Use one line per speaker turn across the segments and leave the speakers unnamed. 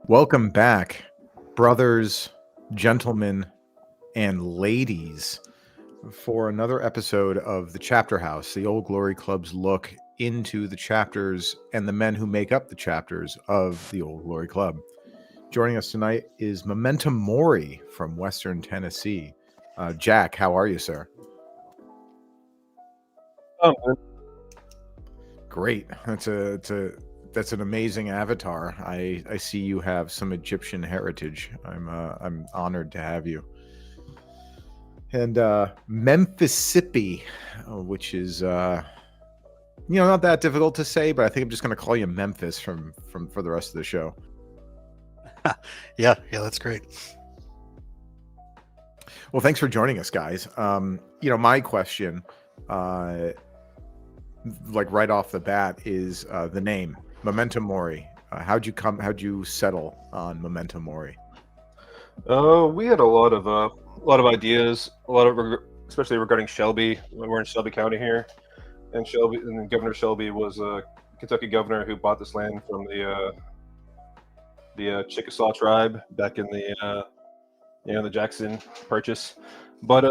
Welcome back, brothers, gentlemen, and ladies, for another episode of the Chapter House, the Old Glory Club's look into the chapters and the men who make up the chapters of the Old Glory Club. Joining us tonight is Memento Mori from Western Tennessee. Jack, how are you, sir?
Man.
Great. That's an amazing avatar. I see you have some Egyptian heritage. I'm honored to have you. And Memphissippi, which is not that difficult to say, but I think I'm just going to call you Memphis for the rest of the show.
Yeah, that's great.
Well, thanks for joining us, guys. My question, like right off the bat, is the name Memento Mori. How'd you settle on Memento Mori?
We had a lot of ideas, especially regarding Shelby. We're in Shelby County here, and Governor Shelby was a Kentucky governor who bought this land from the Chickasaw tribe back in the Jackson Purchase. But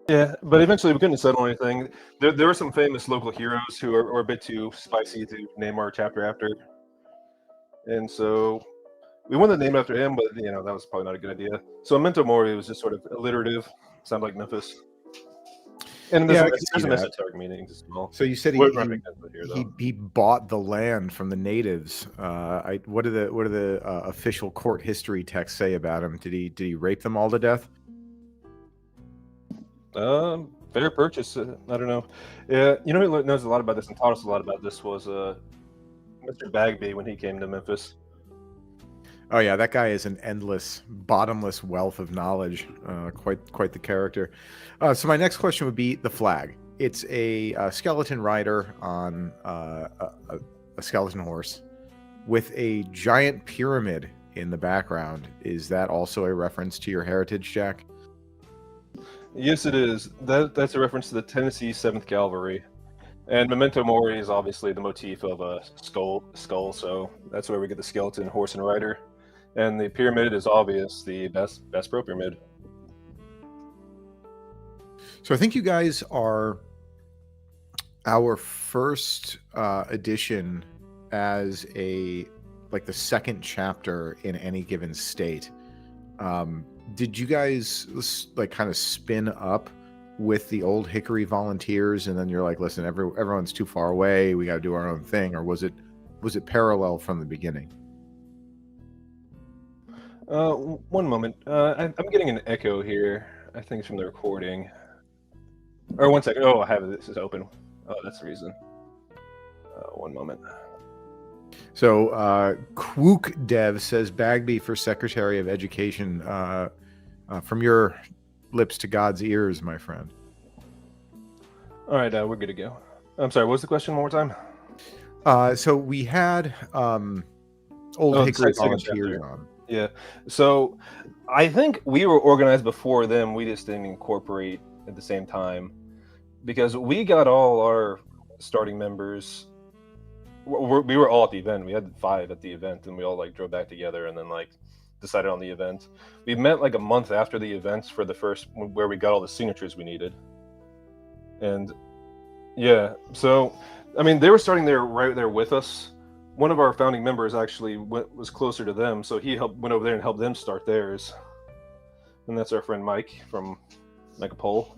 eventually we couldn't settle anything. There were some famous local heroes who are a bit too spicy to name our chapter after, and so we wanted to name it after him, but that was probably not a good idea. So Memento Mori was just sort of alliterative, sounded like Memphis. And there's some esoteric meanings as well.
So you said he bought the land from the natives. What do the official court history texts say about him? Did he rape them all to death?
Fair purchase. I don't know. Yeah, who knows a lot about this and taught us a lot about this was Mr. Bagby when he came to Memphis.
Oh yeah, that guy is an endless, bottomless wealth of knowledge. Quite the character. So my next question would be the flag. It's a skeleton rider on a skeleton horse with a giant pyramid in the background. Is that also a reference to your heritage, Jack?
Yes, it is. That's a reference to the Tennessee 7th Cavalry. And Memento Mori is obviously the motif of a skull, so that's where we get the skeleton, horse, and rider. And the pyramid is obvious, the best pro pyramid.
So I think you guys are our first edition as the second chapter in any given state. Did you guys kind of spin up with the old Hickory volunteers, and then you're like, listen, everyone's too far away, we got to do our own thing, or was it parallel from the beginning?
One moment. I'm getting an echo here. I think it's from the recording. Or 1 second. Oh, I have it. This is open. Oh, that's the reason. One moment.
So, Quook Dev says Bagby for Secretary of Education. From your lips to God's ears, my friend.
All right, we're good to go. I'm sorry, what was the question one more time?
So we had old Hickory volunteers on.
Yeah, so I think we were organized before them. We just didn't incorporate at the same time because we got all our starting members. We were all at the event. We had 5 at the event, and we all drove back together and then decided on the event. We met a month after the events for the first, where we got all the signatures we needed. And yeah, so I mean, they were starting there right there with us. One of our founding members actually was closer to them, so he went over there and helped them start theirs. And that's our friend Mike from Megapole.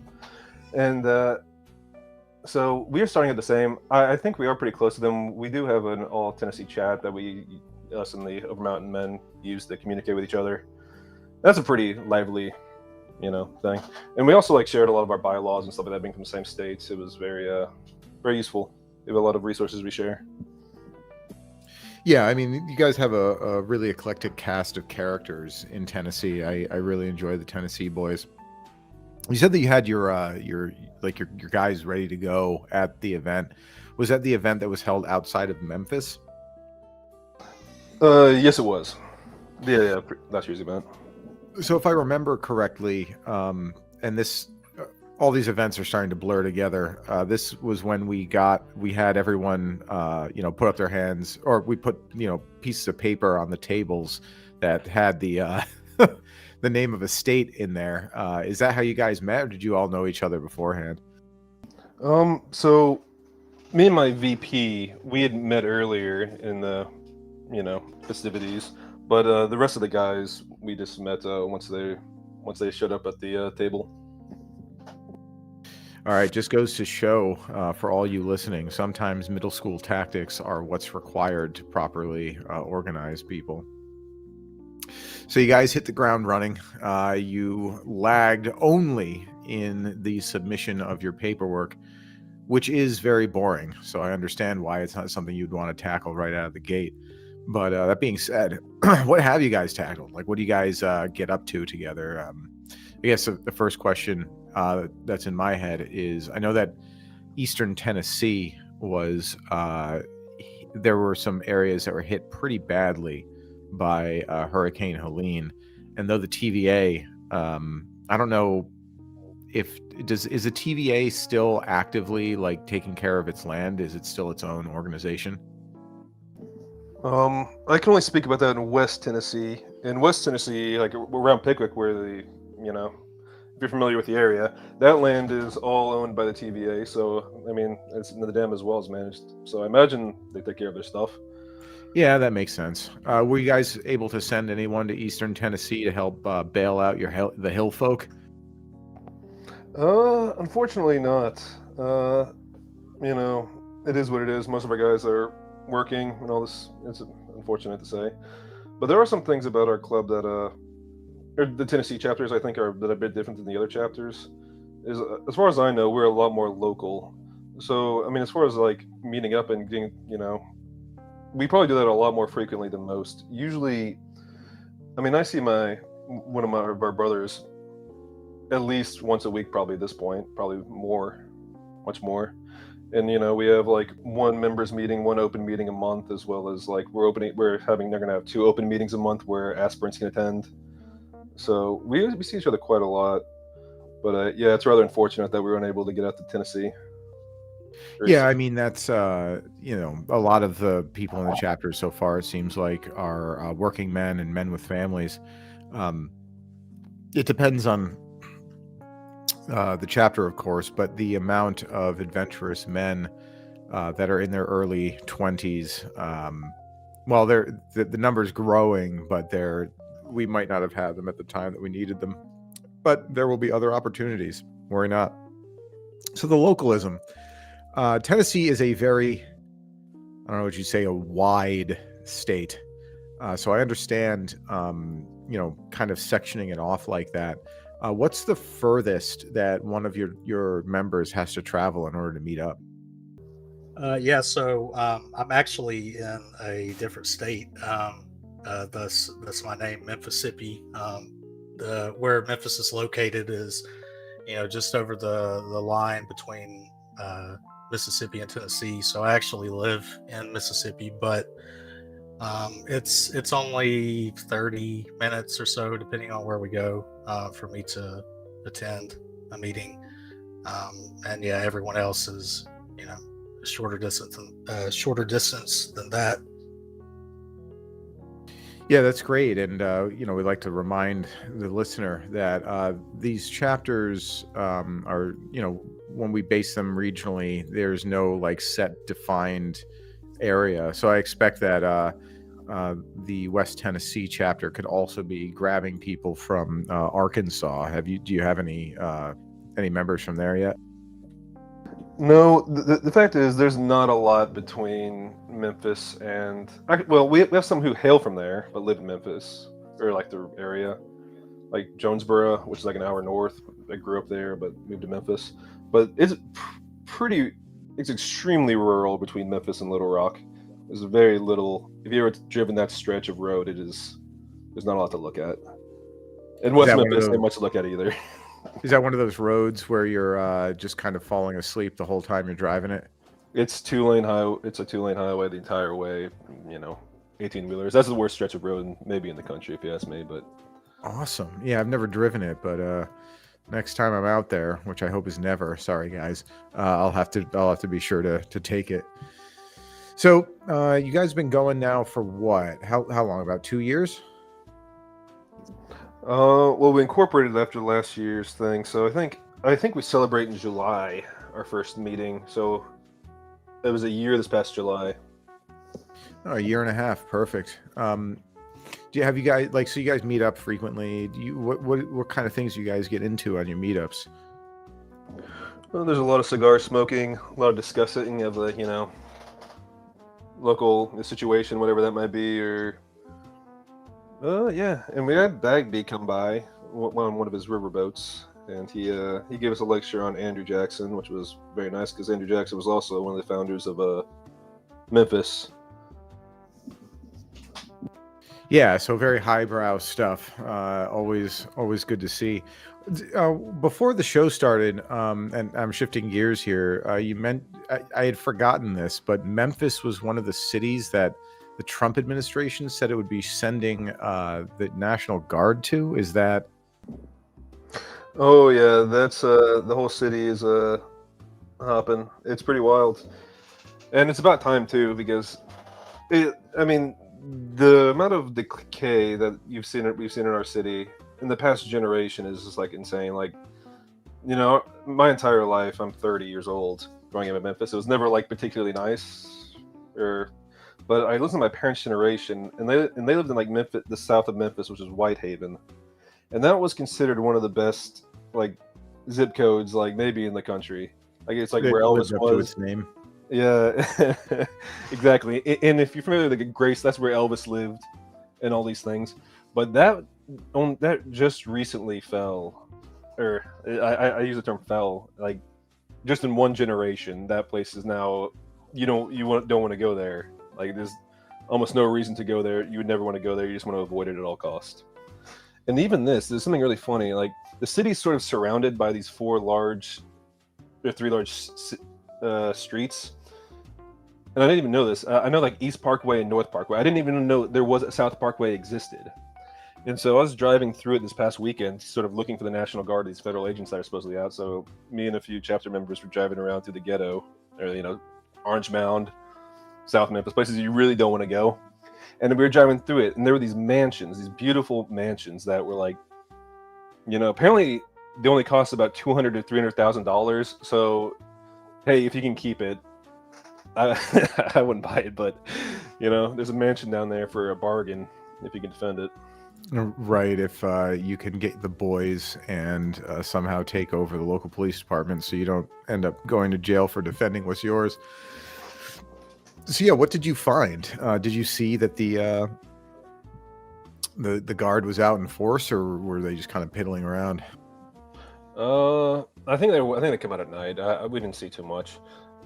And so we are starting at the same. I think we are pretty close to them. We do have an all Tennessee chat that us and the Overmountain men use to communicate with each other. That's a pretty lively, thing. And we also shared a lot of our bylaws and stuff like that, being from the same states. It was very, very useful. We have a lot of resources we share.
Yeah, I mean, you guys have a really eclectic cast of characters in Tennessee. I really enjoy the Tennessee boys. You said that you had your guys ready to go at the event. Was that the event that was held outside of Memphis?
Yes, it was. Last year's event.
So if I remember correctly, and this all these events are starting to blur together. This was when we had everyone, put up their hands, or we put, pieces of paper on the tables that had the the name of a state in there. Is that how you guys met, or did you all know each other beforehand?
So me and my VP, we had met earlier in the, festivities, but the rest of the guys, we just met once they showed up at the table.
All right, just goes to show for all you listening, sometimes middle school tactics are what's required to properly organize people. So you guys hit the ground running. You lagged only in the submission of your paperwork, which is very boring. So I understand why it's not something you'd want to tackle right out of the gate. But that being said, what have you guys tackled? Like, what do you guys get up to together? I guess the first question that's in my head is, I know that Eastern Tennessee was, there were some areas that were hit pretty badly by Hurricane Helene. And though the TVA, I don't know is the TVA still actively like taking care of its land? Is it still its own organization?
I can only speak about that in West Tennessee. In West Tennessee, like around Pickwick, where if you're familiar with the area, that land is all owned by the TVA. So, I mean, the dam as well is managed. So I imagine they take care of their stuff.
Yeah, that makes sense. Were you guys able to send anyone to Eastern Tennessee to help bail out the hill folk?
Unfortunately not. It is what it is. Most of our guys are working and all this. It's unfortunate to say, but there are some things about our club that or the Tennessee chapters, I think, are a bit different than the other chapters. Is as far as I know, we're a lot more local. So I mean, as far as like meeting up and getting, we probably do that a lot more frequently than most. Usually, I mean, I see one of our brothers at least once a week, probably at this point, probably more, much more. And we have like one members meeting, one open meeting a month, as well as like they're gonna have 2 open meetings a month where aspirants can attend. So we see each other quite a lot. But yeah, it's rather unfortunate that we were unable to get out to Tennessee.
Yeah, I mean, that's a lot of the people in the chapter so far, it seems like, are working men and men with families. It depends on the chapter, of course, but the amount of adventurous men that are in their early 20s, well, the number's growing, but we might not have had them at the time that we needed them. But there will be other opportunities. Worry not. So the localism. Tennessee is a very, I don't know what you'd say, a wide state. So I understand, kind of sectioning it off like that. What's the furthest that one of your members has to travel in order to meet up?
So I'm actually in a different state. That's my name, Mississippi. Where Memphis is located is, just over the line between Mississippi and Tennessee. So I actually live in Mississippi, but it's only 30 minutes or so, depending on where we go, for me to attend a meeting. And yeah, everyone else is, shorter distance than that.
Yeah, that's great. And, we'd like to remind the listener that these chapters are, when we base them regionally, there's no like set defined area. So I expect that the West Tennessee chapter could also be grabbing people from Arkansas. Do you have any members from there yet?
No, the fact is there's not a lot between Memphis and, well, we have some who hail from there but live in Memphis, or like the area, like Jonesboro, which is like an hour north. I grew up there but moved to Memphis. But it's extremely rural between Memphis and Little Rock. There's very little. If you ever driven that stretch of road, there's not a lot to look at. In West Memphis, ain't much to look at either.
Is that one of those roads where you're just kind of falling asleep the whole time you're driving it?
It's a 2-lane highway the entire way. 18-wheelers. That's the worst stretch of road maybe in the country, if you ask me. But
awesome. Yeah, I've never driven it, but next time I'm out there, which I hope is never. Sorry, guys. I'll have to be sure to take it. So, you guys been going now for what? How long? About 2 years?
Well, we incorporated after last year's thing, so I think we celebrate in July, our first meeting. So it was a year this past July.
Oh, a year and a half. Perfect. Have you guys so you guys meet up frequently? Do you what kind of things do you guys get into on your meetups?
Well, there's a lot of cigar smoking, a lot of discussing of the local situation, whatever that might be, or yeah. And we had Bagby come by on one of his riverboats, and he gave us a lecture on Andrew Jackson, which was very nice because Andrew Jackson was also one of the founders of Memphis.
Yeah, so very highbrow stuff. Always good to see. Before the show started, and I'm shifting gears here. You meant I had forgotten this, but Memphis was one of the cities that the Trump administration said it would be sending the National Guard to. Is that?
Oh yeah, that's the whole city is hopping. It's pretty wild, and it's about time too because the amount of decay that we've seen in our city in the past generation is just like insane. Like, my entire life, I'm 30 years old growing up in Memphis. It was never like particularly nice, but I listened to my parents' generation, and they lived in like Memphis, the south of Memphis, which is Whitehaven, and that was considered one of the best like zip codes, like maybe in the country. Like it's like
It
where
lived
Elvis
up to
was.
its name.
Yeah, exactly. And if you're familiar with Grace, that's where Elvis lived, and all these things. But that just recently fell, or I use the term fell. Like just in one generation, that place is now don't want to go there. Like there's almost no reason to go there. You would never want to go there. You just want to avoid it at all cost. And even there's something really funny. Like the city's sort of surrounded by these three large streets. And I didn't even know this. I know like East Parkway and North Parkway. I didn't even know there was a South Parkway existed. And so I was driving through it this past weekend, sort of looking for the National Guard, these federal agents that are supposedly out. So me and a few chapter members were driving around through the ghetto, or Orange Mound, South Memphis, places you really don't want to go. And we were driving through it, and there were these mansions, these beautiful mansions that were like, apparently they only cost about $200,000 to $300,000. So, hey, if you can keep it, I wouldn't buy it. But there's a mansion down there for a bargain if you can defend it.
Right, if you can get the boys and somehow take over the local police department, so you don't end up going to jail for defending what's yours. So yeah, what did you find? Did you see that the guard was out in force, or were they just kind of piddling around?
I think they come out at night. We didn't see too much.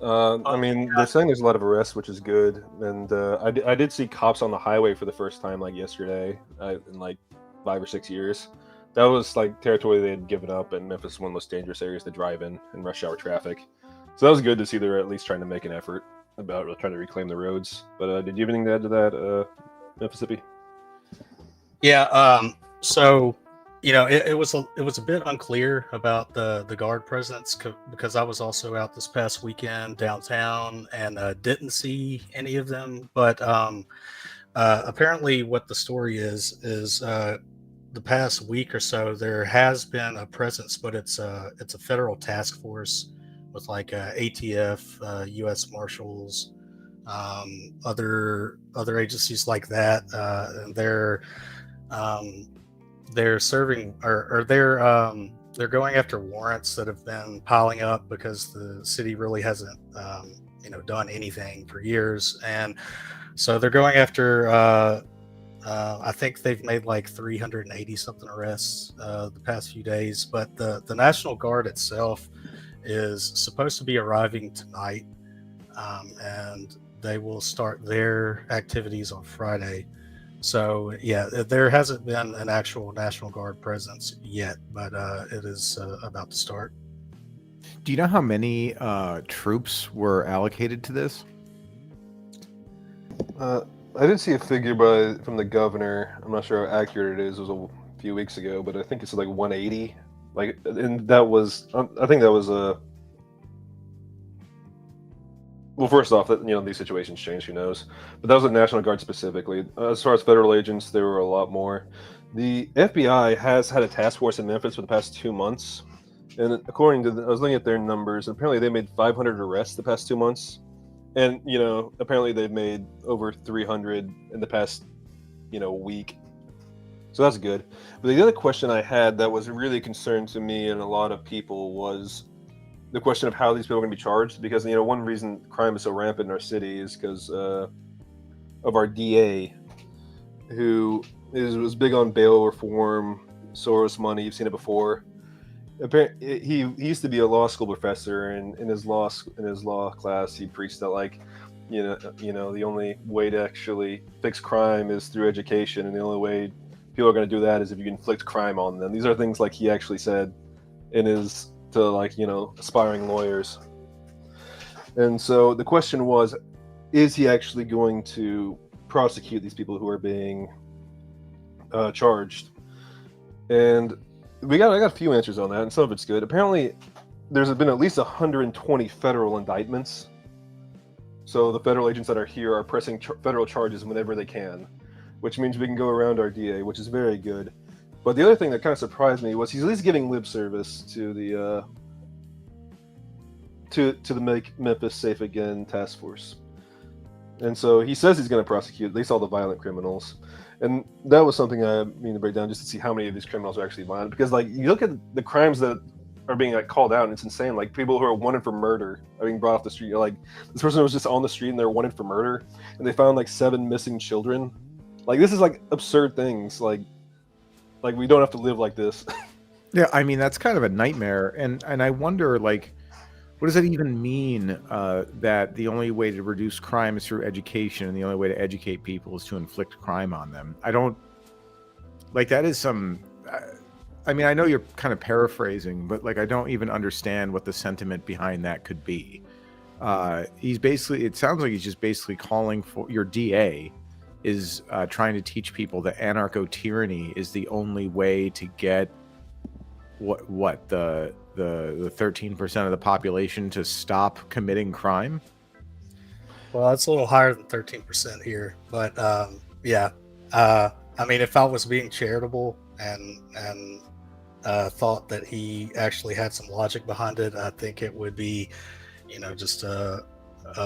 They're saying there's a lot of arrests, which is good. And I did see cops on the highway for the first time, like yesterday, in like 5 or 6 years. That was like territory they had given up, and Memphis is one of the most dangerous areas to drive in rush hour traffic. So that was good to see they're at least trying to make an effort about trying to reclaim the roads. But did you have anything to add to that, Mississippi?
Yeah. So, it was a bit unclear about the guard presence because I was also out this past weekend downtown and didn't see any of them. But apparently, what the story is the past week or so there has been a presence, but it's a federal task force with like ATF, U.S. Marshals, other agencies like that, and they're serving or they're going after warrants that have been piling up because the city really hasn't done anything for years, and so they're going after I think they've made like 380 something arrests the past few days. But the National Guard itself is supposed to be arriving tonight, and they will start their activities on Friday. So yeah, there hasn't been an actual National Guard presence yet, but it is about to start.
Do you know how many troops were allocated to this?
I did see a figure from the governor. I'm not sure how accurate it is. It was a few weeks ago, but I think it's like 180 Like, and that was, I think that was a. Well, first off, that these situations change. Who knows? But that was the National Guard specifically. As far as federal agents, there were a lot more. The FBI has had a task force in Memphis for the past 2 months, and according to I was looking at their numbers. Apparently, they made 500 arrests the past 2 months, and apparently they've made over 300 in the past week. So that's good. But the other question I had that was really a concern to me and a lot of people was the question of how these people are going to be charged, because one reason crime is so rampant in our city is because of our DA, who was big on bail reform, Soros money. You've seen it before. Apparently, he used to be a law school professor, and in his law class, he preached that the only way to actually fix crime is through education, and the only way people are going to do that is if you inflict crime on them. These are things like he actually said in his to aspiring lawyers. And so the question was, is he actually going to prosecute these people who are being charged? And I got a few answers on that, and some of it's good. Apparently, there's been at least 120 federal indictments. So the federal agents that are here are pressing federal charges whenever they can, which means we can go around our DA, which is very good. But the other thing that kind of surprised me was he's at least giving lip service to the Make Memphis Safe Again task force, and so he says he's going to prosecute at least all the violent criminals, and that was something I mean to break down just to see how many of these criminals are actually violent. Because you look at the crimes that are being called out, and it's insane. Like people who are wanted for murder are being brought off the street. Like this person was just on the street and they're wanted for murder, and they found 7 missing children. This is absurd things. Like we don't have to live like this.
Yeah, I mean that's kind of a nightmare, and I wonder what does that even mean? That the only way to reduce crime is through education, and the only way to educate people is to inflict crime on them. I don't that is some. I mean, I know you're kind of paraphrasing, but I don't even understand what the sentiment behind that could be. It sounds like he's just basically calling for your DA. Is trying to teach people that anarcho-tyranny is the only way to get the 13% of the population to stop committing crime.
Well, it's a little higher than 13% here, but yeah. I mean, if I was being charitable and thought that he actually had some logic behind it, I think it would be, just a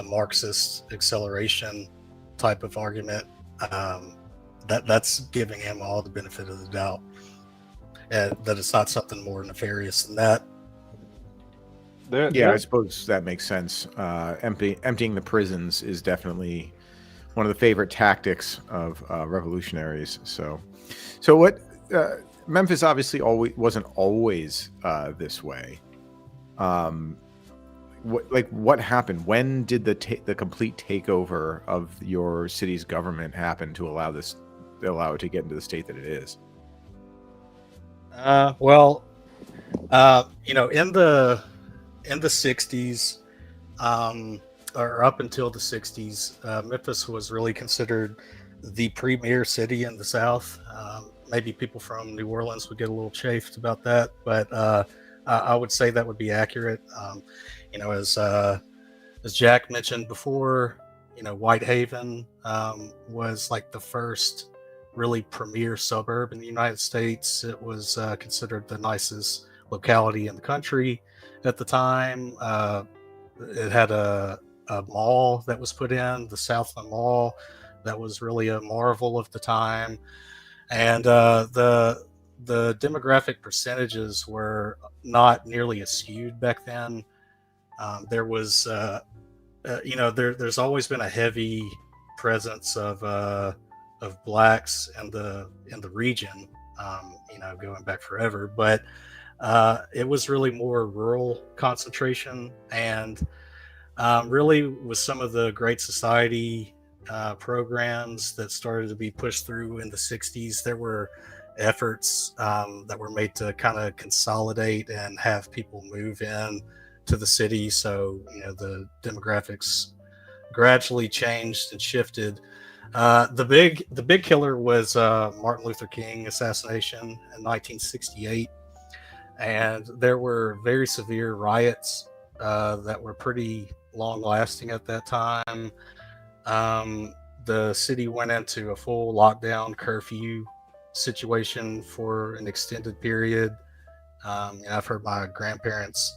Marxist acceleration type of argument. That's giving him all the benefit of the doubt, and that it's not something more nefarious than that.
Yeah, I suppose that makes sense. Emptying the prisons is definitely one of the favorite tactics of revolutionaries. So what? Memphis obviously wasn't always this way. What happened? When did the complete takeover of your city's government happen to allow it to get into the state that it is?
In the 60s, or up until the 60s, Memphis was really considered the premier city in the South. Maybe people from New Orleans would get a little chafed about that, but I would say that would be accurate. As Jack mentioned before, Whitehaven was the first really premier suburb in the United States. It was considered the nicest locality in the country at the time. It had a mall that was put in, the Southland Mall, that was really a marvel of the time. And the demographic percentages were not nearly as skewed back then. There was, there's always been a heavy presence of blacks in the region, going back forever. But it was really more rural concentration, and really with some of the Great Society programs that started to be pushed through in the 60s, there were efforts that were made to kind of consolidate and have people move in to the city. So, the demographics gradually changed and shifted. The big killer was Martin Luther King assassination in 1968. and there were very severe riots that were pretty long lasting at that time. The city went into a full lockdown curfew situation for an extended period. I've heard my grandparents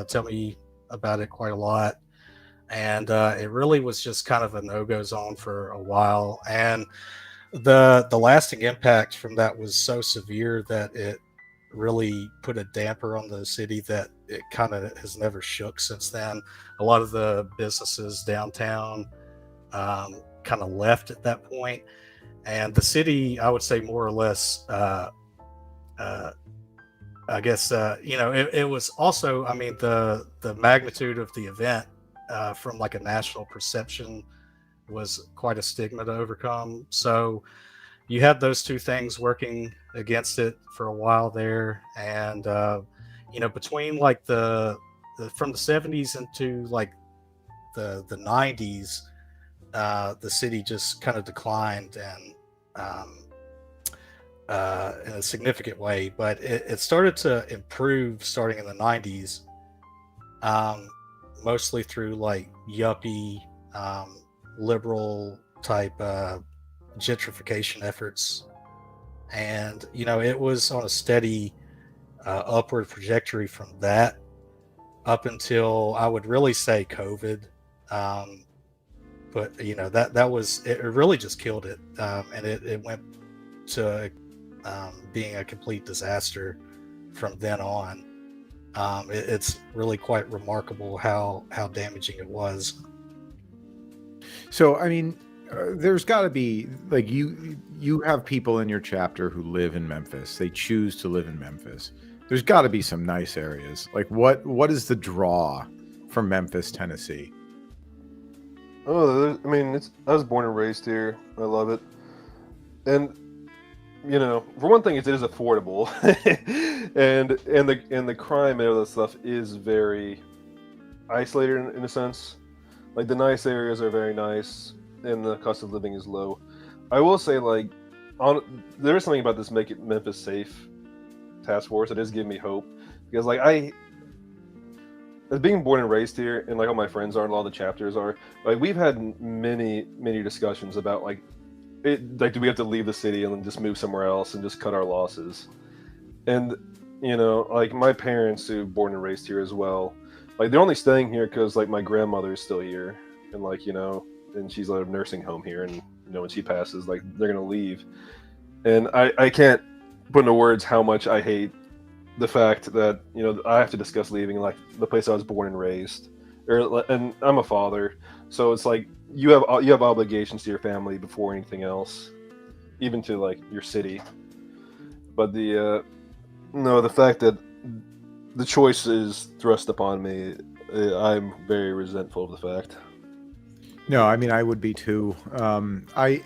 tell me about it quite a lot. And it really was just kind of a no-go zone for a while. And the lasting impact from that was so severe that it really put a damper on the city that it kind of has never shook since then. A lot of the businesses downtown kind of left at that point, and the city, I would say, more or less. I guess it was also. I mean, the magnitude of the event from like a national perception was quite a stigma to overcome. So you had those two things working against it for a while there, and between like the from the 70s into like the 90s, the city just kind of declined and in a significant way, but it started to improve starting in the 90s, mostly through like yuppie liberal type gentrification efforts. And it was on a steady upward trajectory from that up until, I would really say, COVID. But that was it. Really just killed it, and it went to being a complete disaster from then on. It's really quite remarkable how damaging it was.
So, I mean, there's got to be, like, you have people in your chapter who live in Memphis. They choose to live in Memphis. There's got to be some nice areas. Like, what is the draw from Memphis, Tennessee?
Oh, I mean, I was born and raised here. I love it, and for one thing, it is affordable, and the crime and all that stuff is very isolated in a sense. Like, the nice areas are very nice, and the cost of living is low. I will say, like, there is something about this Make It Memphis Safe task force that is giving me hope, because, like, as being born and raised here, and like all my friends are, and a lot of the chapters are, like, we've had many discussions about like do we have to leave the city and then just move somewhere else and just cut our losses? And like, my parents, who born and raised here as well, like, they're only staying here because like my grandmother is still here, and like and she's at a nursing home here, and when she passes, like, they're gonna leave. And I can't put into words how much I hate the fact that I have to discuss leaving, like, the place I was born and raised, and I'm a father, so it's like you have obligations to your family before anything else, even to like your city. But the fact that the choice is thrust upon me, I'm very resentful of the fact.
No, I mean, I would be too. I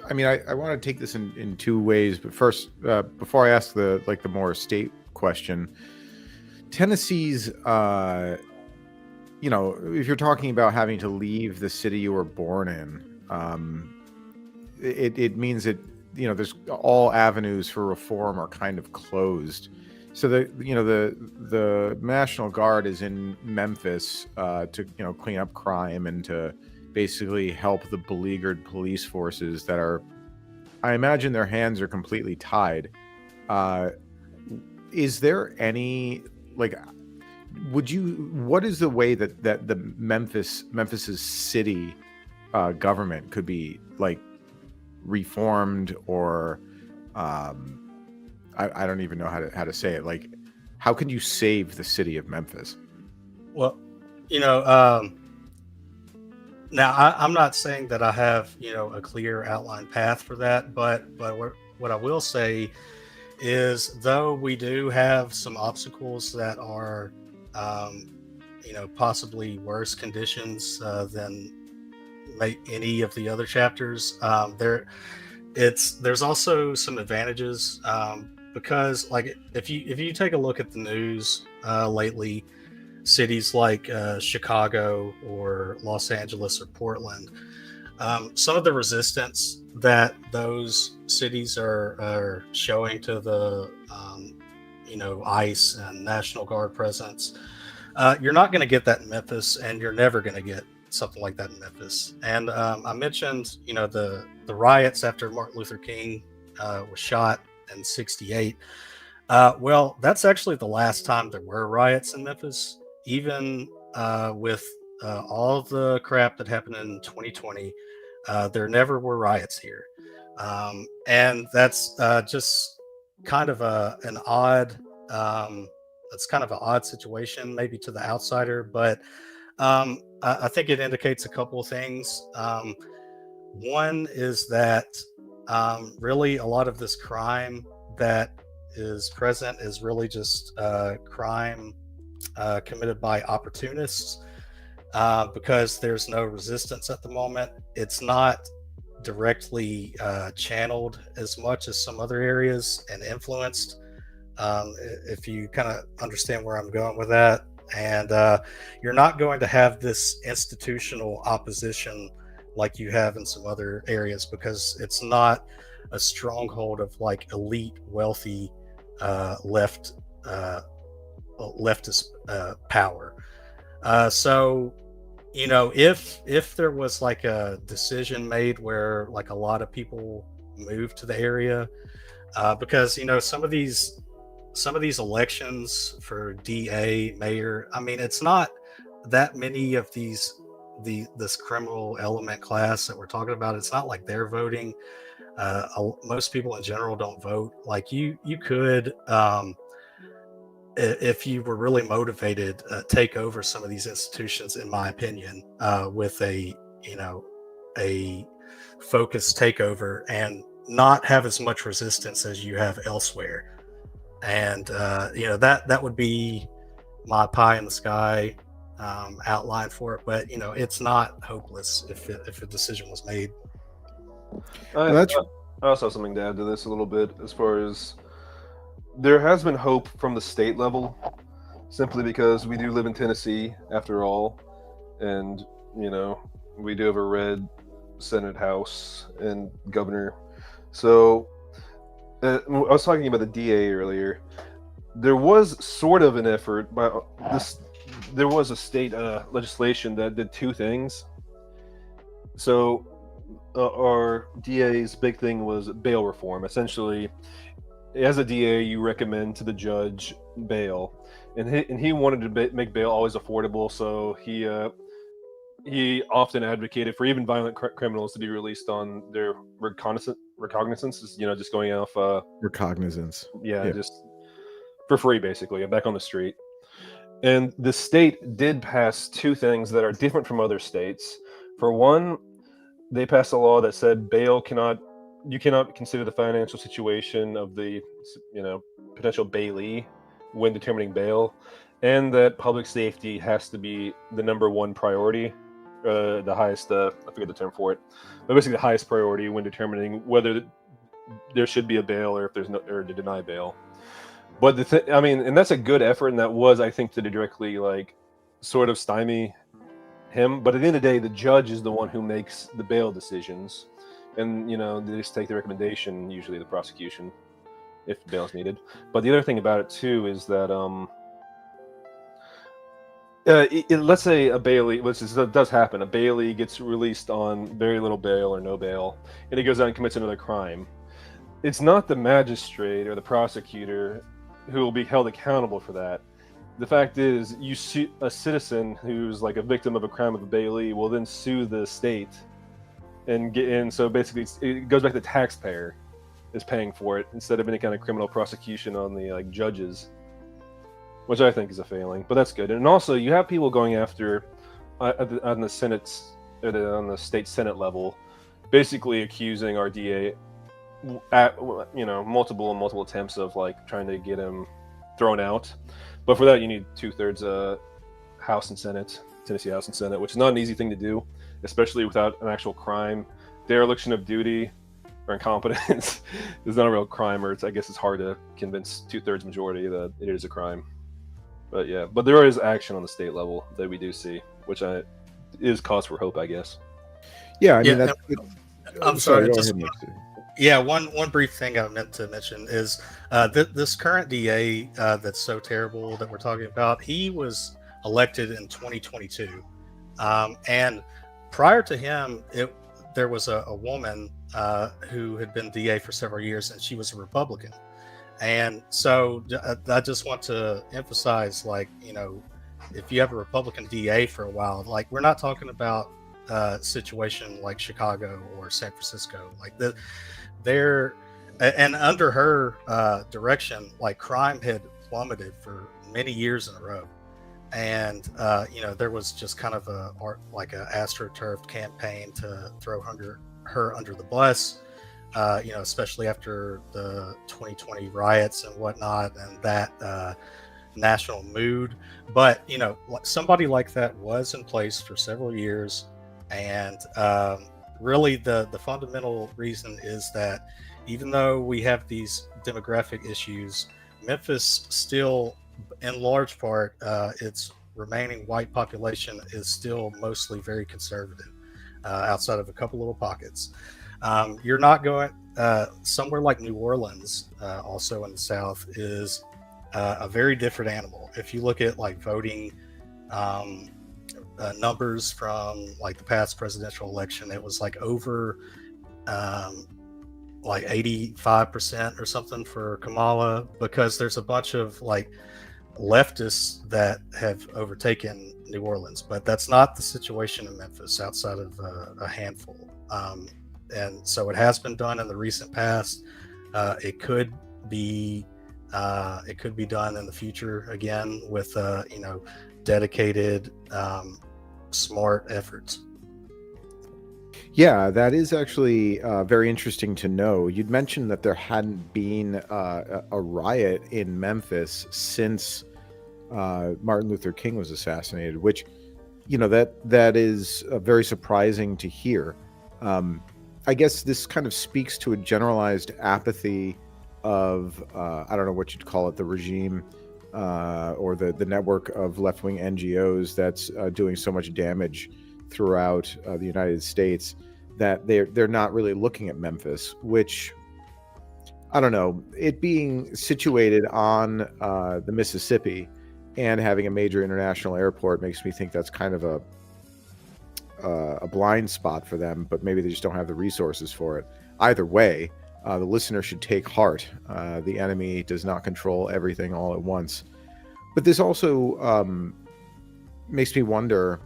want to take this in two ways, but first, before I ask the more state question, Tennessee's, if you're talking about having to leave the city you were born in, it means that there's all avenues for reform are kind of closed. So the National Guard is in Memphis to clean up crime and to basically help the beleaguered police forces that are, I imagine, their hands are completely tied. Is there any, like, what is the way that the Memphis's city government could be like reformed, or I don't even know how to say it. Like, how can you save the city of Memphis?
Well, now I'm not saying that I have a clear outline path for that, but what I will say is, though we do have some obstacles that are possibly worse conditions than any of the other chapters, there's also some advantages, because, like, if you take a look at the news lately, cities like Chicago or Los Angeles or Portland, some of the resistance that those cities are showing to the ICE and National Guard presence. You're not going to get that in Memphis, and you're never going to get something like that in Memphis. And I mentioned, the riots after Martin Luther King was shot in '68. Well, that's actually the last time there were riots in Memphis, even with all the crap that happened in 2020. There never were riots here. And that's just kind of an odd, it's kind of an odd situation, maybe to the outsider, but I think it indicates a couple of things. One is that really a lot of this crime that is present is really just crime committed by opportunists because there's no resistance at the moment. It's not directly channeled as much as some other areas and influenced, if you kind of understand where I'm going with that. And you're not going to have this institutional opposition like you have in some other areas, because it's not a stronghold of like elite, wealthy, leftist power. So, if there was like a decision made where like a lot of people moved to the area, because some of these elections for DA, mayor, I mean, it's not that many of this criminal element class that we're talking about. It's not like they're voting. Most people in general don't vote. Like you could, if you were really motivated, take over some of these institutions, in my opinion, with a focused takeover and not have as much resistance as you have elsewhere. And that would be my pie in the sky outline for it. But it's not hopeless if a decision was made.
I also have something to add to this a little bit, as far as there has been hope from the state level, simply because we do live in Tennessee after all, and we do have a red Senate, House, and governor. So I was talking about the DA earlier. There was sort of an effort by this. There was a state legislation that did two things. So our DA's big thing was bail reform. Essentially, as a DA, you recommend to the judge bail, and he wanted to make bail always affordable. So he often advocated for even violent criminals to be released on their recognizance, just going off
recognizance.
Yeah, just for free, basically, back on the street. And the state did pass two things that are different from other states. For one, they passed a law that said you cannot consider the financial situation of the potential bailee when determining bail, and that public safety has to be the number one priority, the highest I forget the term for it, but basically the highest priority when determining whether there should be a bail or if there's no, or to deny bail. But and that's a good effort, and that was, I think, to directly sort of stymie him. But at the end of the day, the judge is the one who makes the bail decisions, and they just take the recommendation, usually the prosecution, if bail is needed. But the other thing about it too is that let's say a bailee, which does happen, a bailee gets released on very little bail or no bail, and he goes out and commits another crime. It's not the magistrate or the prosecutor who will be held accountable for that. The fact is, you sue a citizen who's like a victim of a crime of a bailee will then sue the state, and so basically it goes back to the taxpayer is paying for it instead of any kind of criminal prosecution on the judges, which I think is a failing. But that's good. And also, you have people going after on the Senate, on the state Senate level, basically accusing our DA at multiple attempts of trying to get him thrown out. But for that, you need 2/3 House and Senate, Tennessee House and Senate, which is not an easy thing to do, especially without an actual crime. Dereliction of duty or incompetence is not a real crime, or I guess it's hard to convince 2/3 majority that it is a crime. But yeah, but there is action on the state level that we do see, which is cause for hope, I guess.
Yeah, I mean,
I'm sorry. Yeah, one brief thing I meant to mention is this current DA that's so terrible that we're talking about. He was elected in 2022, and prior to him, there was a woman who had been DA for several years, and she was a Republican. And so I just want to emphasize, like, if you have a Republican DA for a while, like, we're not talking about a situation like Chicago or San Francisco, like there, and under her direction, like, crime had plummeted for many years in a row. And there was just kind of a astroturfed campaign to throw her under the bus, especially after the 2020 riots and whatnot, and that national mood. But somebody like that was in place for several years, and really the fundamental reason is that even though we have these demographic issues, Memphis still, in large part, its remaining white population is still mostly very conservative, outside of a couple little pockets. You're not going somewhere like New Orleans, also in the South, is a very different animal. If you look at, like, voting numbers from, like, the past presidential election, it was like over like 85% or something for Kamala, because there's a bunch of, like, leftists that have overtaken New Orleans. But that's not the situation in Memphis, outside of a handful. And so it has been done in the recent past. It could be done in the future again with dedicated, smart efforts.
Yeah, that is actually very interesting to know. You'd mentioned that there hadn't been a riot in Memphis since Martin Luther King was assassinated, which, that is very surprising to hear. I guess this kind of speaks to a generalized apathy of, I don't know what you'd call it, the regime or the network of left-wing NGOs that's doing so much damage throughout the United States, that they're not really looking at Memphis, which, I don't know, it being situated on the Mississippi and having a major international airport makes me think that's kind of a blind spot for them, but maybe they just don't have the resources for it. Either way, the listener should take heart. The enemy does not control everything all at once. But this also makes me wonder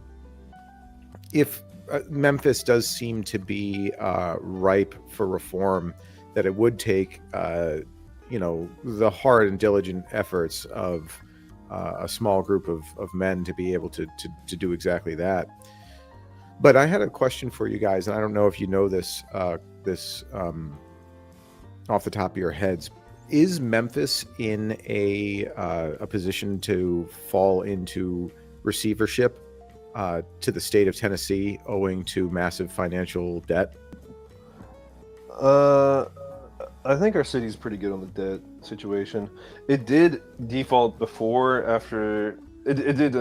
if Memphis does seem to be ripe for reform, that it would take, the hard and diligent efforts of a small group of men to be able to do exactly that. But I had a question for you guys, and I don't know if you know this off the top of your heads. Is Memphis in a position to fall into receivership to the state of Tennessee owing to massive financial debt?
I think our city's pretty good on the debt situation. It did default before, after it did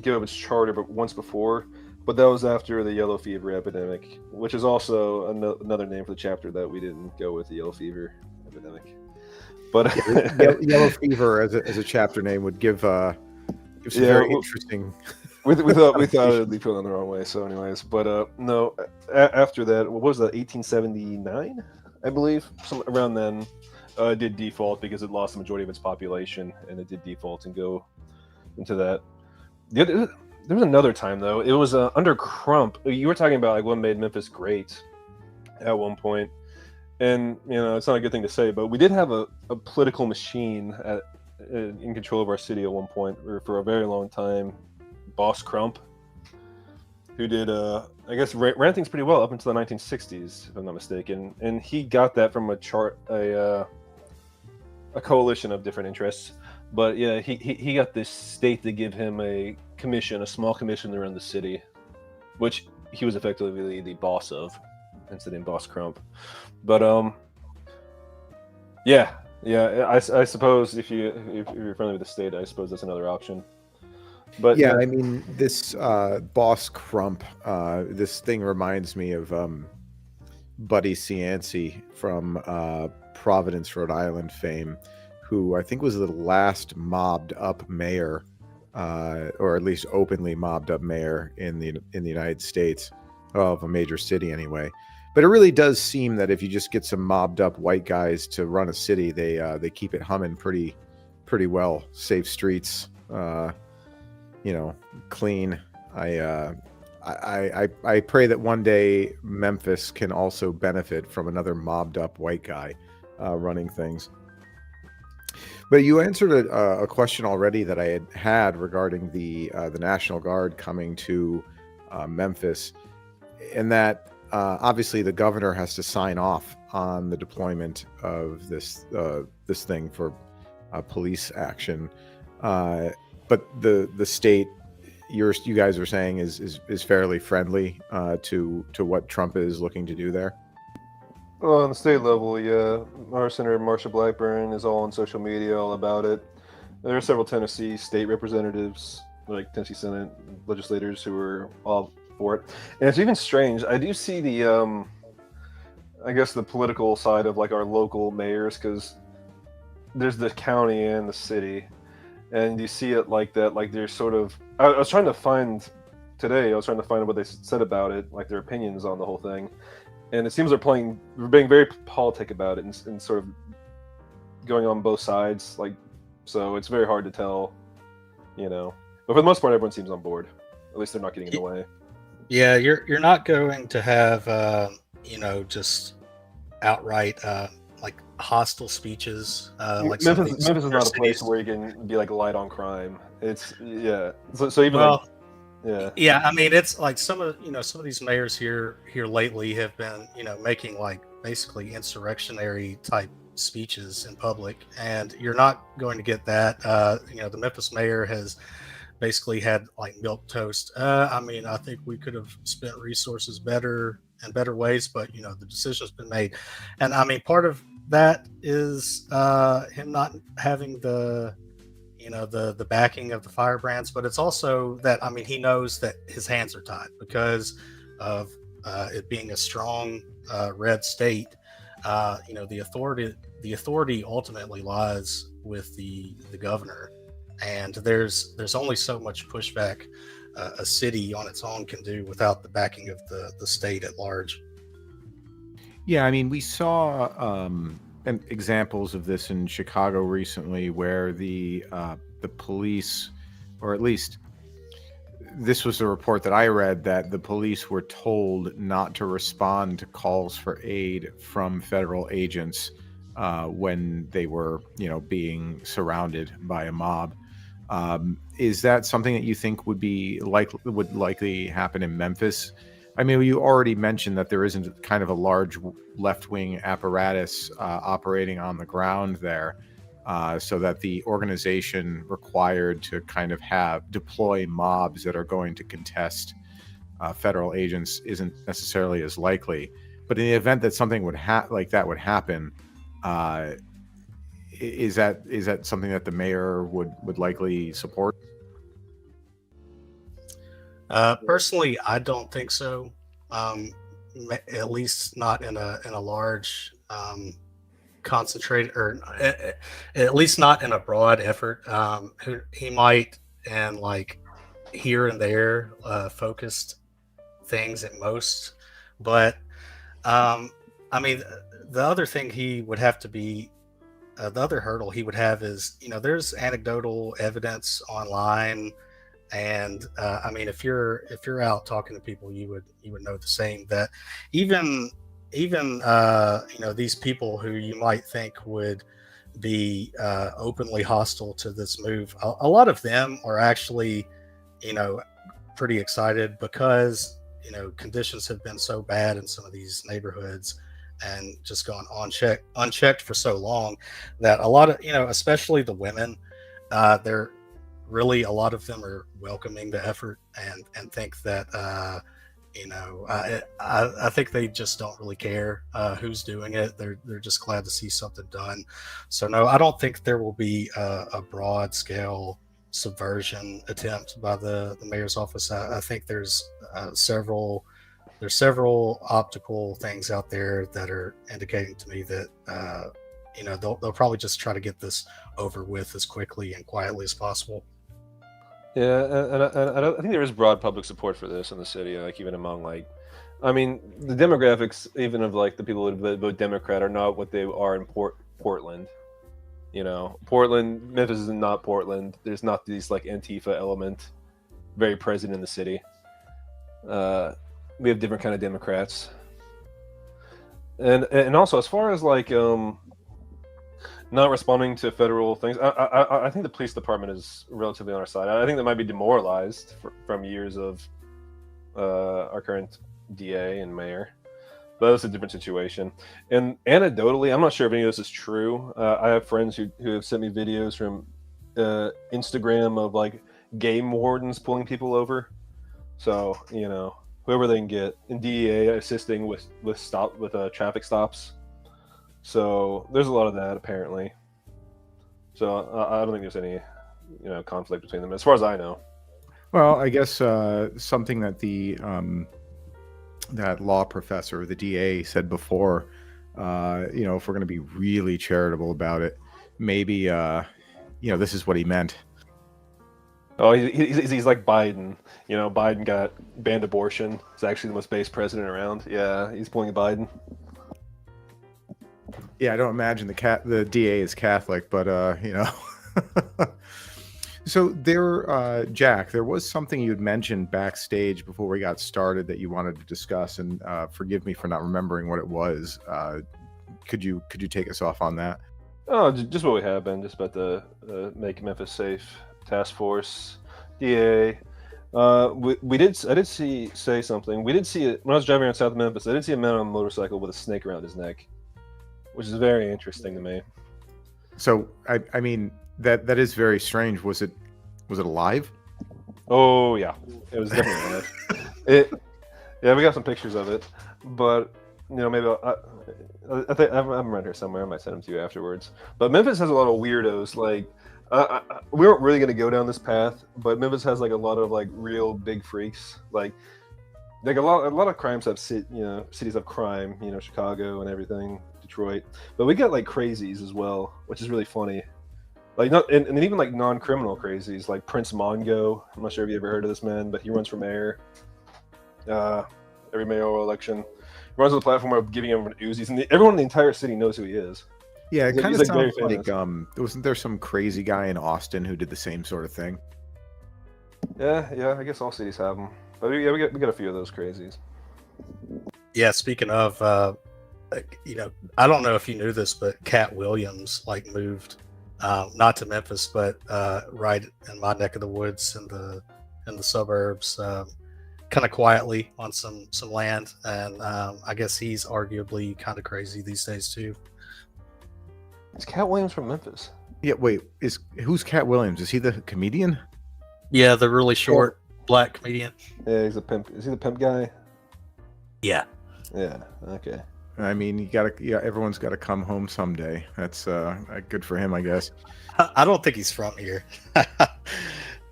give up its charter, but once before. But that was after the yellow fever epidemic, which is also another name for the chapter that we didn't go with, the yellow fever epidemic. But
yellow fever as a chapter name would give some very interesting.
We thought it would be put on the wrong way. So, anyways, but no. After that, what was that? 1879, I believe, around then. It did default because it lost the majority of its population, and it did default and go into that. There was another time, though. It was under Crump. You were talking about, like, what made Memphis great at one point. And, it's not a good thing to say, but we did have a political machine in control of our city at one point, or for a very long time. Boss Crump, who did, I guess, ran things pretty well up until the 1960s, if I'm not mistaken. And he got that from a coalition of different interests. But yeah, he got this state to give him a small commission to run the city, which he was effectively the boss of, hence the name Boss Crump. But I suppose if you're friendly with the state, I suppose that's another option. But
yeah, I mean, this Boss Crump, this thing reminds me of Buddy Cianci from Providence, Rhode Island fame, who I think was the last mobbed up mayor, or at least openly mobbed up mayor in the United States, of a major city anyway. But it really does seem that if you just get some mobbed up white guys to run a city, they keep it humming pretty well. Safe streets, clean. I pray that one day Memphis can also benefit from another mobbed up white guy running things. But you answered a question already that I had regarding the National Guard coming to Memphis, and that obviously the governor has to sign off on the deployment of this thing for police action, but the state, you guys are saying is fairly friendly to what Trump is looking to do there.
Well, on the state level, yeah, our Senator Marsha Blackburn is all on social media all about it. There are several Tennessee state representatives, like Tennessee Senate legislators, who are all for it. And it's even strange. I do see the, I guess, the political side of like our local mayors, because there's the county and the city, and you see it like that. Like there's sort of, I was trying to find what they said about it, like their opinions on the whole thing. And it seems they're being very politic about it, and sort of going on both sides. Like, so it's very hard to tell, But for the most part, everyone seems on board. At least they're not getting in the way.
Yeah, you're not going to have just outright like hostile speeches. Like
Memphis is not a place where you can be like light on crime. It's So even
yeah. I mean, it's like some of these mayors here lately have been making like basically insurrectionary type speeches in public, and you're not going to get that. The Memphis mayor has basically had like milquetoast. I mean, I think we could have spent resources better ways, but the decision's been made, and I mean, part of that is him not having the backing of the firebrands, but it's also that, I mean, he knows that his hands are tied because of it being a strong red state. The authority ultimately lies with the governor, and there's only so much pushback a city on its own can do without the backing of the state at large.
Yeah, I mean, we saw examples of this in Chicago recently, where the police, or at least this was a report that I read, that the police were told not to respond to calls for aid from federal agents when they were, being surrounded by a mob. Is that something that you think would likely happen in Memphis? I mean, you already mentioned that there isn't kind of a large left-wing apparatus operating on the ground there, so that the organization required to kind of deploy mobs that are going to contest federal agents isn't necessarily as likely. But in the event that something like that would happen, is that something that the mayor would likely support?
Personally, I don't think so. At least not in a large concentrated, or at least not in a broad effort. He might, and like here and there, focused things at most. But I mean, the other thing he would have to be, the other hurdle he would have is, there's anecdotal evidence online. And I mean, if you're out talking to people, you would know the same, that even these people who you might think would be openly hostile to this move, a lot of them are actually pretty excited, because conditions have been so bad in some of these neighborhoods and just gone unchecked for so long, that a lot of especially the women, they're really, a lot of them are welcoming the effort and think that I think they just don't really care who's doing it. They're just glad to see something done. So no, I don't think there will be a broad scale subversion attempt by the mayor's office. I think there's several there's several optical things out there that are indicating to me that they'll probably just try to get this over with as quickly and quietly as possible.
Yeah, and I think there is broad public support for this in the city, like even among I mean, the demographics even of like the people who vote Democrat are not what they are in Portland. Portland, Memphis is not Portland. There's not these like Antifa element very present in the city. We have different kind of Democrats, and also as far as like not responding to federal things, I think the police department is relatively on our side. I think they might be demoralized from years of our current DA and mayor. But that's a different situation. And anecdotally, I'm not sure if any of this is true. I have friends who have sent me videos from Instagram of like game wardens pulling people over. So whoever they can get, and DEA assisting with traffic stops. So there's a lot of that apparently. So I don't think there's any conflict between them as far as I know.
Well, I guess something that that law professor, the DA, said before, if we're going to be really charitable about it, maybe, this is what he meant.
Oh, he's like Biden. Biden banned abortion. He's actually the most based president around. Yeah, he's pulling Biden.
Yeah, I don't imagine the DA is Catholic, but So there, Jack, there was something you'd mentioned backstage before we got started that you wanted to discuss, and forgive me for not remembering what it was. Could you take us off on that?
Oh, just what we have been, just about the Make Memphis Safe task force, DA. I did say something. We did see it when I was driving around South Memphis. I did see a man on a motorcycle with a snake around his neck, which is very interesting to me.
So I mean. That is very strange. Was it alive?
Oh yeah, it was definitely alive. Yeah, we got some pictures of it, but maybe I think I'm around here somewhere. I might send them to you afterwards. But Memphis has a lot of weirdos. Like we weren't really gonna go down this path, but Memphis has like a lot of like real big freaks. Like a lot of crimes have cities of crime. Chicago and everything, Detroit. But we got like crazies as well, which is really funny. Like and even like non-criminal crazies like Prince Mongo. I'm not sure if you ever heard of this man, but he runs for mayor. Every mayoral election, he runs on the platform of giving everyone Uzis, and everyone in the entire city knows who he is.
Yeah, it kind of sounds like wasn't there some crazy guy in Austin who did the same sort of thing?
Yeah. I guess all cities have them, but we got a few of those crazies.
Yeah, speaking of, I don't know if you knew this, but Cat Williams moved. Not to Memphis, but right in my neck of the woods in the suburbs, kind of quietly on some land, and I guess he's arguably kind of crazy these days too.
Is Cat Williams from Memphis?
Yeah, wait, who's Cat Williams? Is he the comedian?
Yeah, the really short black comedian.
Yeah, he's a pimp. Is he the pimp guy?
Yeah.
Yeah. Okay.
I mean, everyone's got to come home someday. That's good for him, I guess.
I don't think he's from here.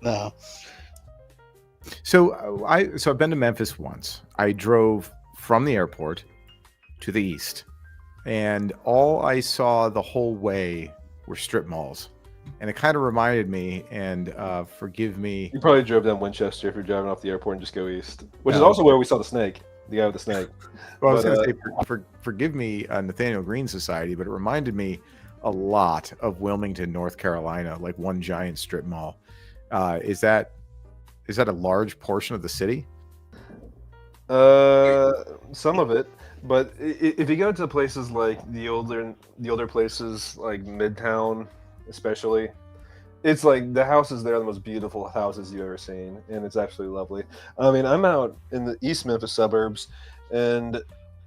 No.
So I've been to Memphis once. I drove from the airport to the east, and all I saw the whole way were strip malls. And it kind of reminded me, and forgive me.
You probably drove down Winchester if you're driving off the airport and just go east, which is also where we saw the snake. The guy with the snake.
Well, I was going to say, forgive me, Nathaniel Green Society, but it reminded me a lot of Wilmington, North Carolina, like one giant strip mall. Is that a large portion of the city?
Some of it, but if you go to places like the older places like Midtown, especially, it's like the houses there are the most beautiful houses you've ever seen, and it's absolutely lovely. I mean, I'm out in the East Memphis suburbs, and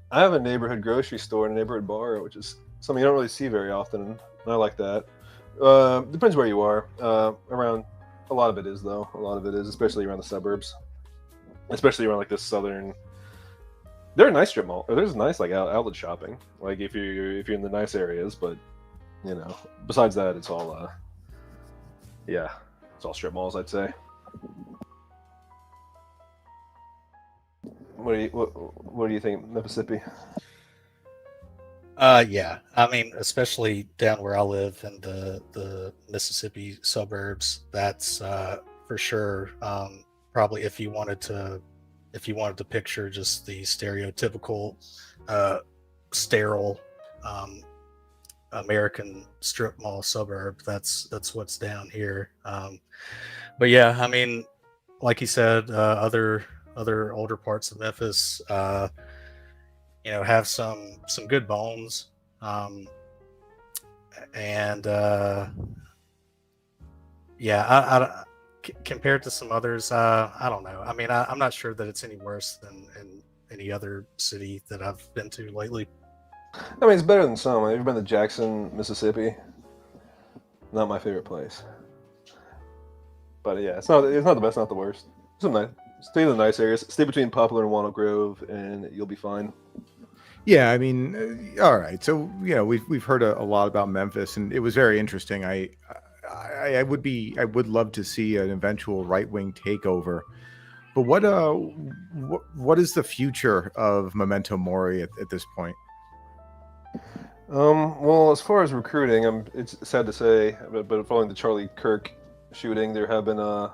I have a neighborhood grocery store and a neighborhood bar, which is something you don't really see very often, and I like that. Depends where you are. Around a lot of it is, though. A lot of it is, especially around the suburbs, especially around like this southern. There are nice strip malls. There's nice like outlet shopping, like if you're in the nice areas, but besides that, it's all it's all strip malls, I'd say. What do you think, Mississippi?
Yeah. I mean, especially down where I live in the Mississippi suburbs, that's for sure. Probably if you wanted to picture just the stereotypical uh, sterile um, American strip mall suburb, that's what's down here. But yeah, I mean, like you said, other older parts of Memphis, have some good bones. Um, and yeah, compared to some others, I don't know. I mean, I'm not sure that it's any worse than in any other city that I've been to lately.
I mean, it's better than some. Have you been to Jackson, Mississippi? Not my favorite place, but yeah, it's not the best, not the worst. Some nice. Stay in the nice areas. Stay between Poplar and Walnut Grove, and you'll be fine.
Yeah, I mean, all right. So we've heard a lot about Memphis, and it was very interesting. I would love to see an eventual right wing takeover. But what is the future of Memento Mori at this point?
Well, as far as recruiting, it's sad to say, but following the Charlie Kirk shooting, there have been a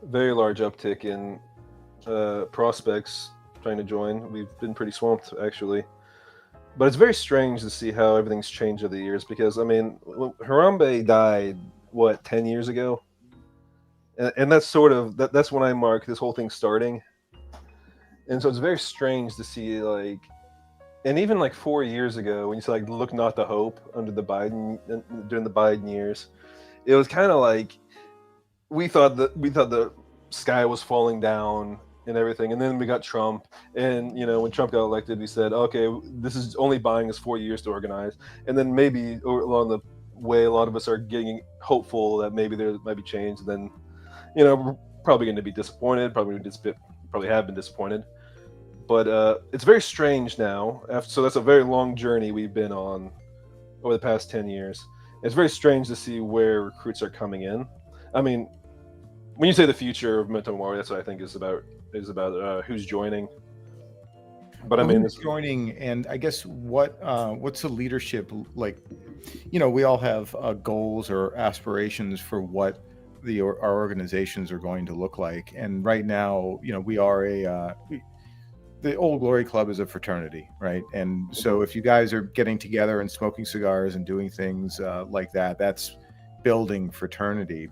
very large uptick in prospects trying to join. We've been pretty swamped, actually. But it's very strange to see how everything's changed over the years because, I mean, Harambe died, what, 10 years ago? And that's that's when I mark this whole thing starting. And so it's very strange to see, like, and even like 4 years ago, when you said, like, look not the hope under during the Biden years, it was kind of like we thought the sky was falling down and everything, and then we got Trump, and when Trump got elected, we said, okay, this is only buying us 4 years to organize, and then maybe along the way, a lot of us are getting hopeful that maybe there might be change, and then we're probably going to be disappointed, probably have been disappointed, but it's very strange now. So that's a very long journey we've been on over the past 10 years. It's very strange to see where recruits are coming in. I mean, when you say the future of Memento Mori, that's what I think is about who's joining. But I mean,
who's joining, and I guess what's the leadership like? We all have goals or aspirations for what our organizations are going to look like, and right now, we are the Old Glory Club is a fraternity, right? And so if you guys are getting together and smoking cigars and doing things like that, that's building fraternity.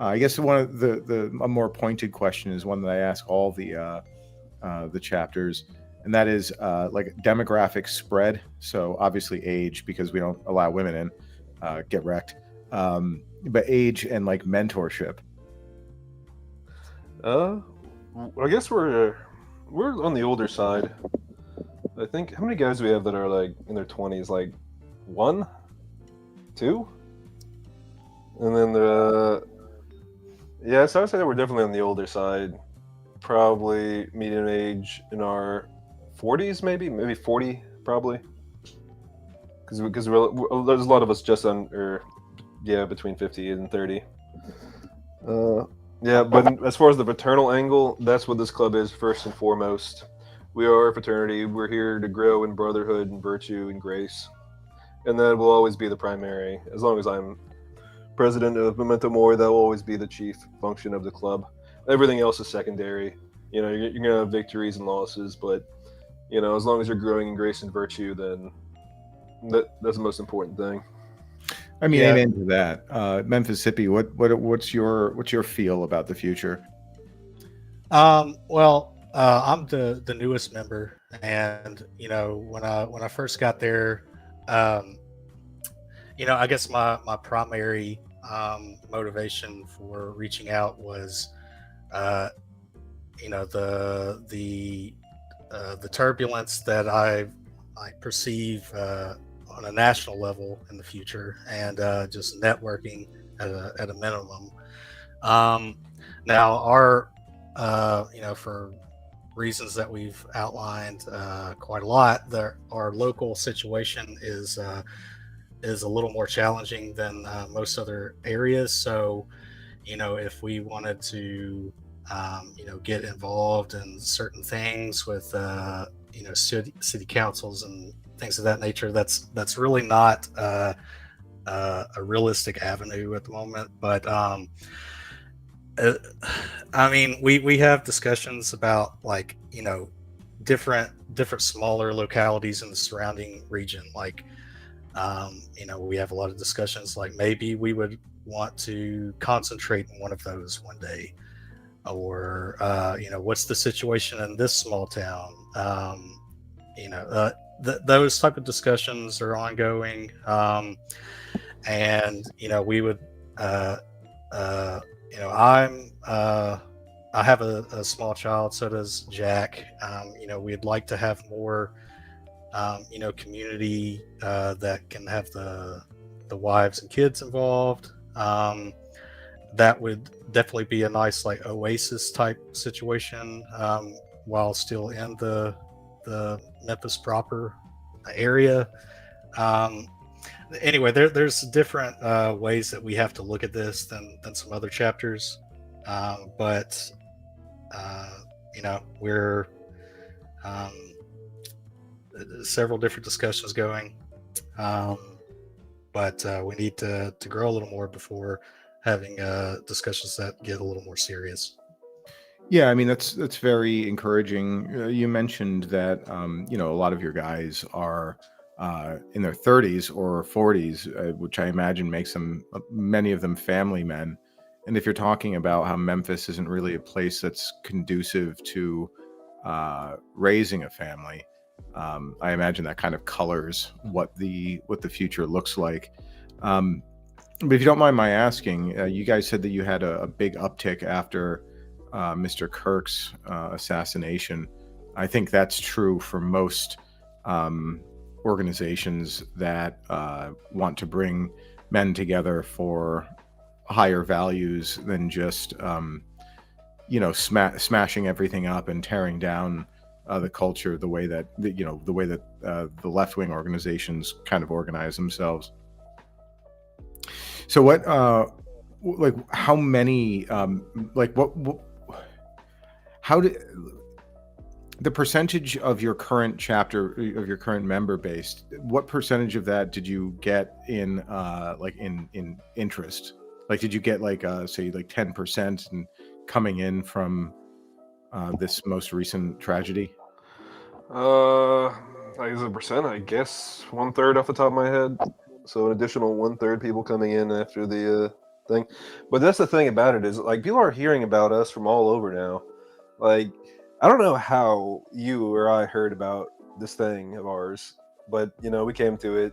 I guess one of a more pointed question is one that I ask all the chapters, and that is like demographic spread. So obviously age, because we don't allow women in, get wrecked. But age and like mentorship.
I guess we're on the older side. I think, how many guys do we have that are like in their 20s? Like one, two, and then yeah. So I would say that we're definitely on the older side. Probably median age in our 40s, maybe 40, probably. Because there's a lot of us just between 50 and 30. Yeah, but as far as the fraternal angle, that's what this club is first and foremost. We are a fraternity. We're here to grow in brotherhood and virtue and grace, and that will always be the primary. As long as I'm president of Memento Mori, that will always be the chief function of the club. Everything else is secondary. You're gonna have victories and losses, but as long as you're growing in grace and virtue, then that's the most important thing.
I mean, amen to that. Mississippi, what's your feel about the future?
Well, I'm the newest member, and when I first got there, I guess my primary motivation for reaching out was, the turbulence that I perceive on a national level in the future, and just networking at a minimum. Now, for reasons that we've outlined quite a lot, our local situation is a little more challenging than most other areas. So, if we wanted to get involved in certain things with city councils and things of that nature. That's really not a realistic avenue at the moment. But uh, I mean, we have discussions about different smaller localities in the surrounding region. We have a lot of discussions like maybe we would want to concentrate in one of those one day, or what's the situation in this small town. Those type of discussions are ongoing, and we would I have a small child, so does Jack. We'd like to have more community that can have the wives and kids involved. That would definitely be a nice oasis type situation, while still in the Memphis proper area. Anyway, there's different ways that we have to look at this than some other chapters, but we're several different discussions going, but we need to grow a little more before having discussions that get a little more serious.
Yeah, I mean that's very encouraging. You mentioned that a lot of your guys are in their 30s or 40s, which I imagine makes them many of them family men. And if you're talking about how Memphis isn't really a place that's conducive to raising a family, I imagine that kind of colors what the future looks like. But if you don't mind my asking, you guys said that you had a big uptick after Mr. Kirk's assassination. I think that's true for most organizations that want to bring men together for higher values than just smashing everything up and tearing down the culture the way that the left-wing organizations kind of organize themselves. So what how many how did the percentage of your current chapter, of your current member base, what percentage of that did you get in in interest? Did you get say 10% and coming in from this most recent tragedy?
As a percent, I guess 1/3 off the top of my head. So an additional 1/3 people coming in after the thing. But that's the thing about it is people are hearing about us from all over now. I don't know how you or I heard about this thing of ours, but we came to it.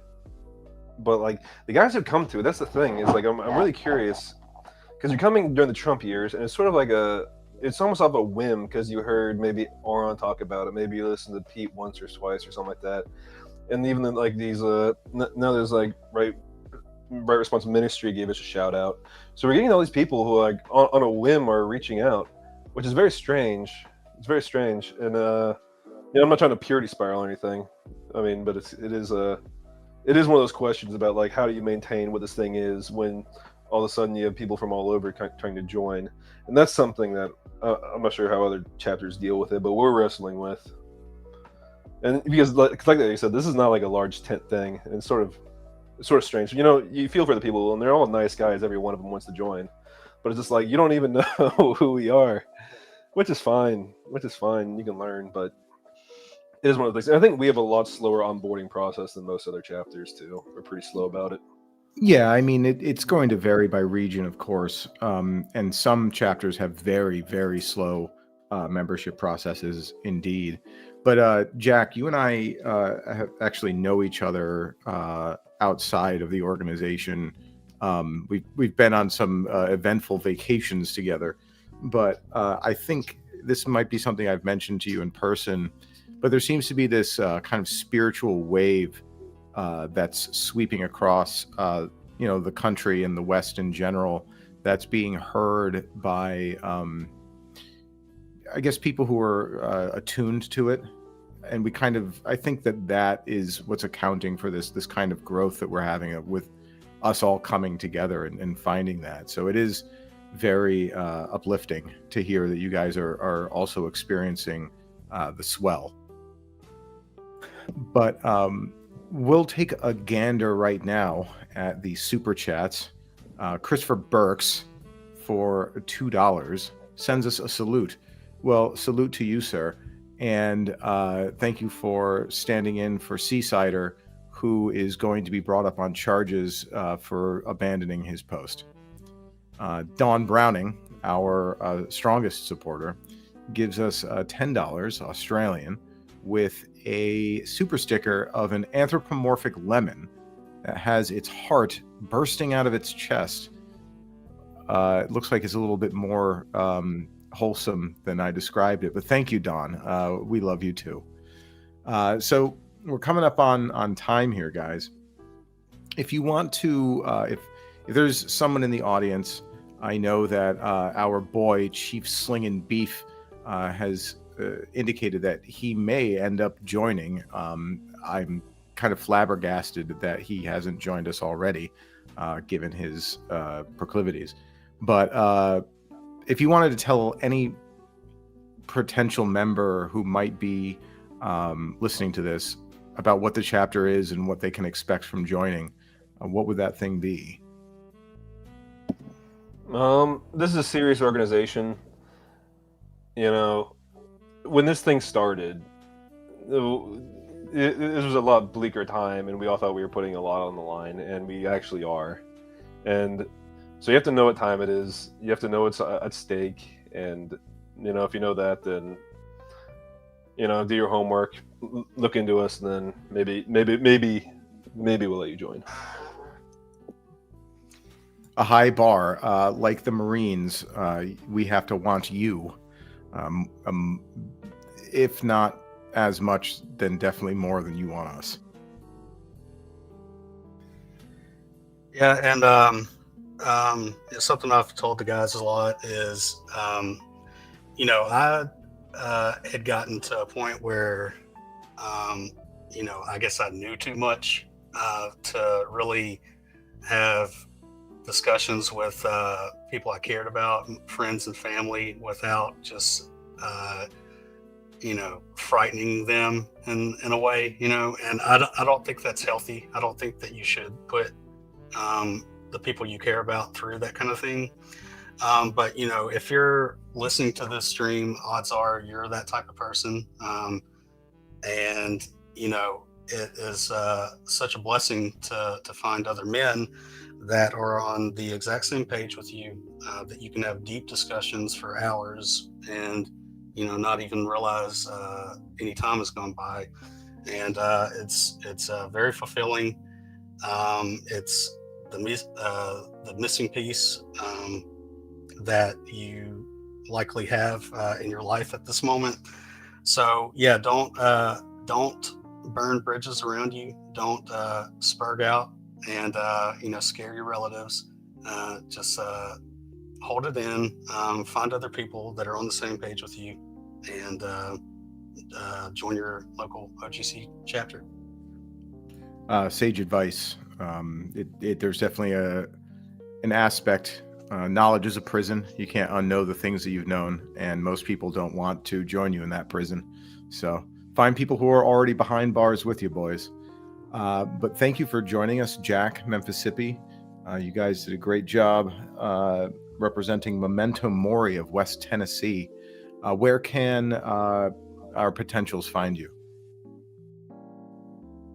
But the guys who come to it, that's the thing is I'm really curious because you're coming during the Trump years, and it's sort of it's almost off a whim because you heard maybe Oron talk about it, maybe you listened to Pete once or twice or something like that, and even then these now there's right response ministry gave us a shout out, so we're getting all these people who on a whim are reaching out, which is very strange. It's very strange, and I'm not trying to purity spiral or anything. I mean, but it is one of those questions about how do you maintain what this thing is when all of a sudden you have people from all over trying to join, and that's something that I'm not sure how other chapters deal with it, but we're wrestling with. And because like you said, this is not a large tent thing, and it's sort of strange. You feel for the people, and they're all nice guys. Every one of them wants to join, but it's just you don't even know who we are, which is fine. You can learn, but it is one of the things. And I think we have a lot slower onboarding process than most other chapters too. We're pretty slow about it.
Yeah, I mean, it's going to vary by region, of course, and some chapters have very, very slow membership processes indeed. But Jack, you and I have actually know each other outside of the organization. We've been on some eventful vacations together, but I think this might be something I've mentioned to you in person. But there seems to be this kind of spiritual wave that's sweeping across, the country and the West in general. That's being heard by, I guess, people who are attuned to it, and I think that is what's accounting for this kind of growth that we're having with us all coming together and finding that. So it is very uplifting to hear that you guys are also experiencing the swell. But we'll take a gander right now at the super chats. Christopher Burks for $2 sends us a salute. Well, salute to you, sir. And thank you for standing in for Seasider, who is going to be brought up on charges for abandoning his post. Don Browning, our strongest supporter, gives us $10 Australian with a super sticker of an anthropomorphic lemon that has its heart bursting out of its chest. It looks like it's a little bit more wholesome than I described it, but thank you, Don. We love you too. So we're coming up on time here, guys. If you want to, if there's someone in the audience, I know that our boy Chief Slingin' Beef has indicated that he may end up joining. I'm kind of flabbergasted that he hasn't joined us already, given his proclivities. But if you wanted to tell any potential member who might be listening to this about what the chapter is and what they can expect from joining, what would that thing be?
This is a serious organization. You know, when this thing started, this was a lot bleaker time, and we all thought we were putting a lot on the line, and we actually are. And so you have to know what time it is. You have to know what's at stake, and you know, if you know that, then you know, do your homework, look into us, and then maybe we'll let you join.
A high bar, like the Marines. We have to want you. If not as much, then definitely more than you want us.
Yeah, and something I've told the guys a lot is, you know, I had gotten to a point where, you know, I guess I knew too much to really have discussions with people I cared about, friends and family, without just you know, frightening them in a way, you know. And I don't think that's healthy. I don't think that you should put the people you care about through that kind of thing. But you know, if you're listening to this stream, odds are you're that type of person. And you know, it is such a blessing to find other men that are on the exact same page with you, that you can have deep discussions for hours and, you know, not even realize any time has gone by. And it's very fulfilling. It's the missing piece that you likely have in your life at this moment. So yeah, don't burn bridges around you. Don't spurg out and you know, scare your relatives. Just hold it in. Find other people that are on the same page with you, and join your local OGC chapter.
Sage advice. There's definitely an aspect. Knowledge is a prison. You can't unknow the things that you've known, and most people don't want to join you in that prison. So find people who are already behind bars with you, boys. But thank you for joining us, Jack, Memphissippi. You guys did a great job representing Memento Mori of West Tennessee. Where can our potentials find you?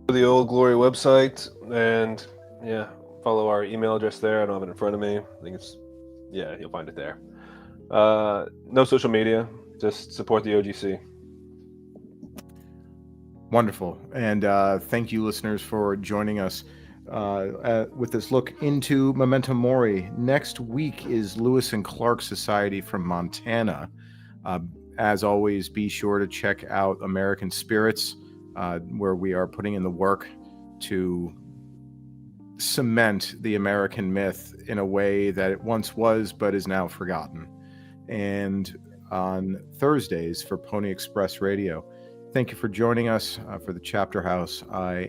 The Old Glory website, and yeah, follow our email address there. I don't have it in front of me. I think it's, yeah, you'll find it there. No social media, just support the OGC.
Wonderful. And thank you, listeners, for joining us with this look into Memento Mori. Next week is Lewis and Clark Society from Montana. As always, be sure to check out American Spirits, where we are putting in the work to cement the American myth in a way that it once was but is now forgotten. And on Thursdays for Pony Express Radio. Thank you for joining us for the Chapter House. I